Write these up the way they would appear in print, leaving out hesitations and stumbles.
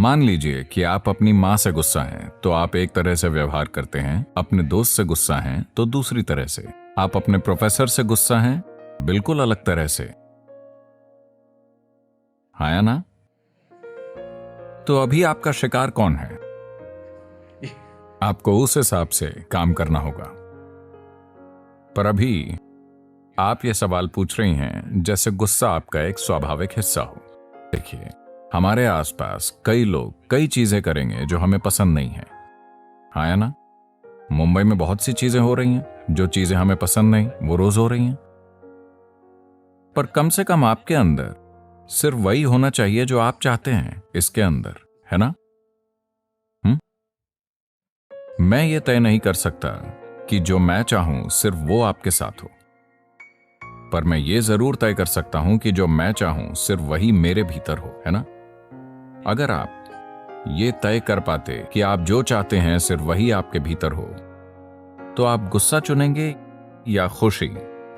मान लीजिए कि आप अपनी माँ से गुस्सा हैं तो आप एक तरह से व्यवहार करते हैं, अपने दोस्त से गुस्सा हैं तो दूसरी तरह से, आप अपने प्रोफेसर से गुस्सा हैं बिल्कुल अलग तरह से। हाँ या ना? तो अभी आपका शिकार कौन है? आपको उस हिसाब से काम करना होगा। पर अभी आप ये सवाल पूछ रही हैं जैसे गुस्सा आपका एक स्वाभाविक हिस्सा हो। देखिए, हमारे आसपास कई लोग कई चीजें करेंगे जो हमें पसंद नहीं है। हाँ या ना? मुंबई में बहुत सी चीजें हो रही हैं, जो चीजें हमें पसंद नहीं वो रोज हो रही हैं। पर कम से कम आपके अंदर सिर्फ वही होना चाहिए जो आप चाहते हैं इसके अंदर, है ना? मैं ये तय नहीं कर सकता कि जो मैं चाहूं सिर्फ वो आपके साथ हो, पर मैं ये जरूर तय कर सकता हूं कि जो मैं चाहूं सिर्फ वही मेरे भीतर हो, है ना? अगर आप ये तय कर पाते कि आप जो चाहते हैं सिर्फ वही आपके भीतर हो, तो आप गुस्सा चुनेंगे या खुशी?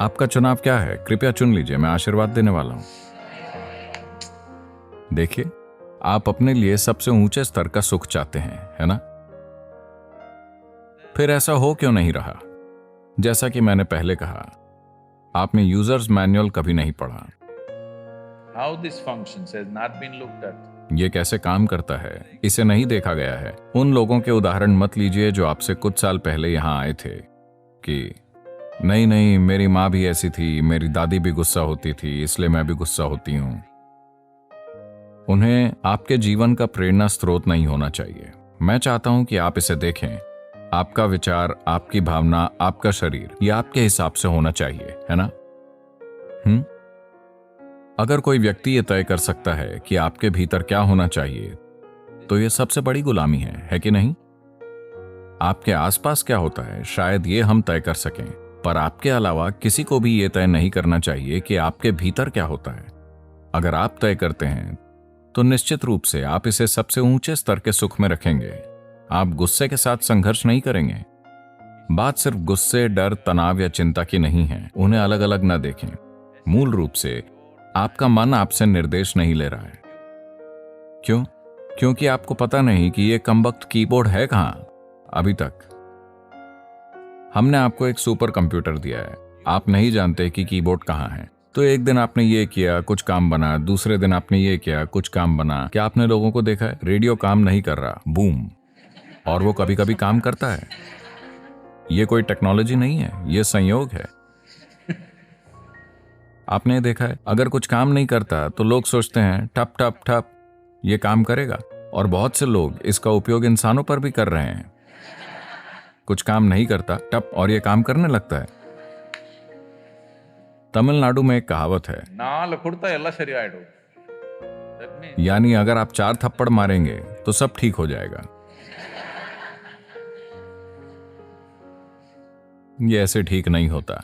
आपका चुनाव क्या है? कृपया चुन लीजिए, मैं आशीर्वाद देने वाला हूं। देखिए, आप अपने लिए सबसे ऊंचे स्तर का सुख चाहते हैं, है ना? फिर ऐसा हो क्यों नहीं रहा? जैसा कि मैंने पहले कहा, आपने यूजर्स मैनुअल कभी नहीं पढ़ा। How this functions has not been looked at. ये कैसे काम करता है इसे नहीं देखा गया है। उन लोगों के उदाहरण मत लीजिए जो आपसे कुछ साल पहले यहां आए थे कि नहीं नहीं, मेरी माँ भी ऐसी थी, मेरी दादी भी गुस्सा होती थी, इसलिए मैं भी गुस्सा होती हूं। उन्हें आपके जीवन का प्रेरणा स्रोत नहीं होना चाहिए। मैं चाहता हूं कि आप इसे देखें। आपका विचार, आपकी भावना, आपका शरीर, ये आपके हिसाब से होना चाहिए, है ना? अगर कोई व्यक्ति ये तय कर सकता है कि आपके भीतर क्या होना चाहिए, तो ये सबसे बड़ी गुलामी है कि नहीं? आपके आसपास क्या होता है शायद ये हम तय कर सकें, पर आपके अलावा किसी को भी ये तय नहीं करना चाहिए कि आपके भीतर क्या होता है। अगर आप तय करते हैं तो निश्चित रूप से आप इसे सबसे ऊंचे स्तर के सुख में रखेंगे। आप गुस्से के साथ संघर्ष नहीं करेंगे। बात सिर्फ गुस्से, डर, तनाव या चिंता की नहीं है। उन्हें अलग अलग न देखें। मूल रूप से आपका मन आपसे निर्देश नहीं ले रहा है। क्यों? क्योंकि आपको पता नहीं कि यह कमबख्त कीबोर्ड है कहां। अभी तक हमने आपको एक सुपर कंप्यूटर दिया है, आप नहीं जानते कि कीबोर्ड कहां है। तो एक दिन आपने ये किया, कुछ काम बना, दूसरे दिन आपने ये किया, कुछ काम बना। क्या आपने लोगों को देखा है? रेडियो काम नहीं कर रहा, बूम, और वो कभी कभी काम करता है। ये कोई टेक्नोलॉजी नहीं है, ये संयोग है। आपने देखा है, अगर कुछ काम नहीं करता तो लोग सोचते हैं ठप ठप ठप ये काम करेगा, और बहुत से लोग इसका उपयोग इंसानों पर भी कर रहे हैं। कुछ काम नहीं करता टप और ये काम करने लगता है। तमिलनाडु में एक कहावत है, नाल कुड़ता एल्ला सरियायडु। That means यानी अगर आप 4 थप्पड़ मारेंगे तो सब ठीक हो जाएगा। ये ऐसे ठीक नहीं होता।